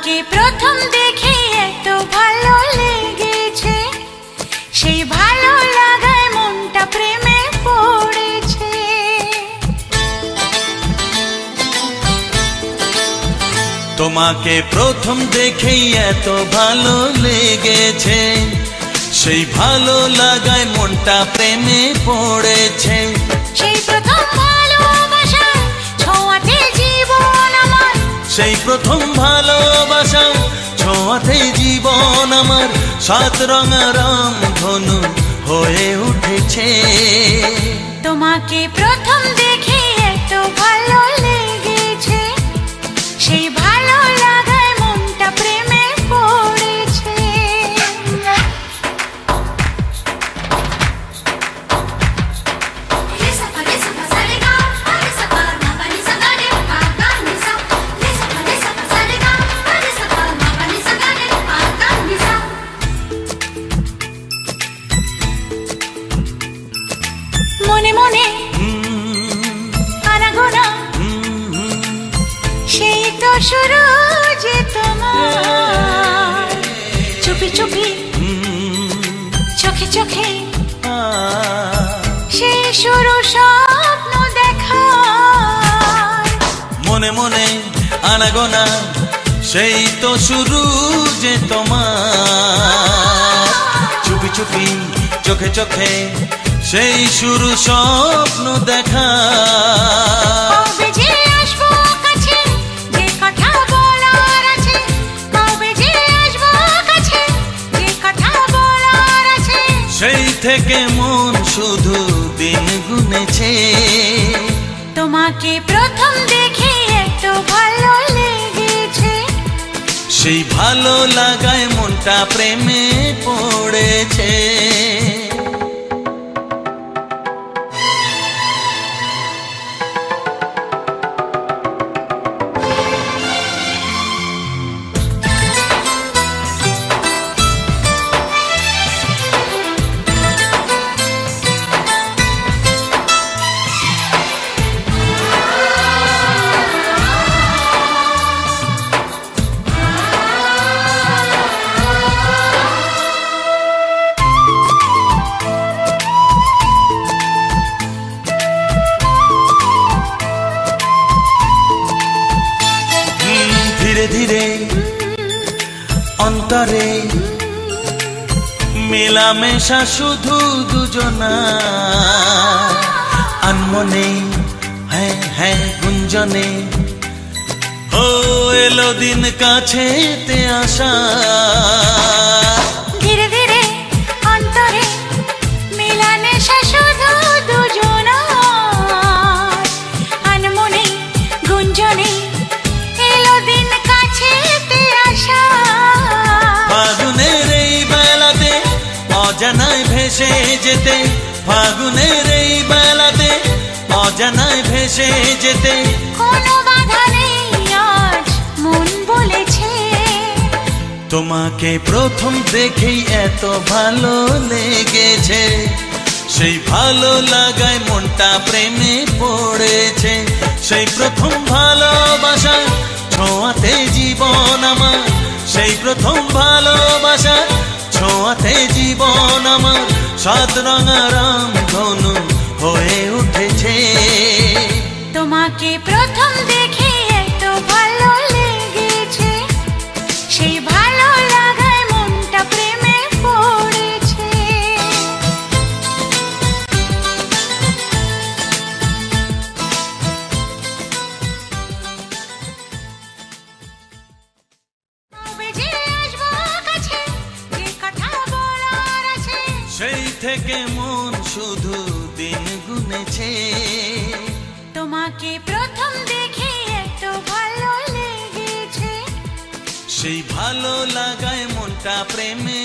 তোমাকে প্রথম দেখে এত ভালো লেগেছে, সেই ভালো লাগায় মনটা প্রেমে পড়েছে। তোমাকে প্রথম দেখেই এত ভালো লেগেছে, সেই ভালো লাগায় মনটা প্রেমে পড়েছে। সেই প্রথম ভালোবাসা ছোঁয়াতে জীবন আমার, সেই প্রথম ভালোবাসা ছোঁয়াতে জীবন আমার, সাত রঙা রাম ধনু হয়ে উঠেছে। তোমাকে প্রথম দেখে এত ভালো লেগেছে, সেই ভালো লাগায় মনটা প্রেমে পড়েছে। মনে মনে আনাগোনা, সেই তো শুরু যে তোমার, চুপি চুপি চোখে চোখে, সেই শুরু স্বপ্ন দেখা। মনে মনে আনাগোনা, সেই তো শুরু যে তোমার, চুপি চুপি চোখে চোখে, সেই শুরু স্বপ্ন দেখা। কবে যে আসবো কাছে, যে কথা বলার আছে, কবে যে আসবো কাছে, যে কথা বলার আছে। সেই থেকে মন শুধু দিন গুনেছে। তোমাকে প্রথম দেখে এত ভালো লেগেছে, সেই ভালো লাগায় মনটা প্রেমে পড়েছে। ধীরে ধীরে অন্তরে মেলামেশা শুধু দুজনা, আনমনে হ্যাঁ হ্যাঁ গুঞ্জনে, ও এলো দিন কাছেতে আসা। ধীরে ধীরে অন্তরে মেলামেশা শুধু দুজনার, আনমনে গুঞ্জনে, এলো দিন কাছেতে আসা। ফাগুনের এই বেলাতে অজানায় ভেসে যেতে, ফাগুনের এই বেলাতে অজানায় ভেসে যেতে, কোনো বাধা নেই আজ মন বলেছে। তোমাকে প্রথম দেখেই এত ভালো লেগেছে, সেই ভালো লাগায় মনটা প্রেমে পড়েছে। সেই প্রথম ভালোবাসা ছোঁয়াতে জীবন আমার, সেই প্রথম ভালোবাসা ছোঁয়াতে জীবন আমার, সাত রঙা রাম ধনু হয়ে উঠেছে। তোমাকে প্রথম দেখে এত ভালো লেগেছে, সেই ভালো লাগায় মনটা প্রেমে পড়েছে। কবে যে আসবো কাছে, যে কথা বলার আছে। সেই থেকে মন শুধু দিন গুনেছে। তোমাকে প্রথম দেখে এত ভালো লেগেছে, সেই ভালো লাগায় মনটা প্রেমে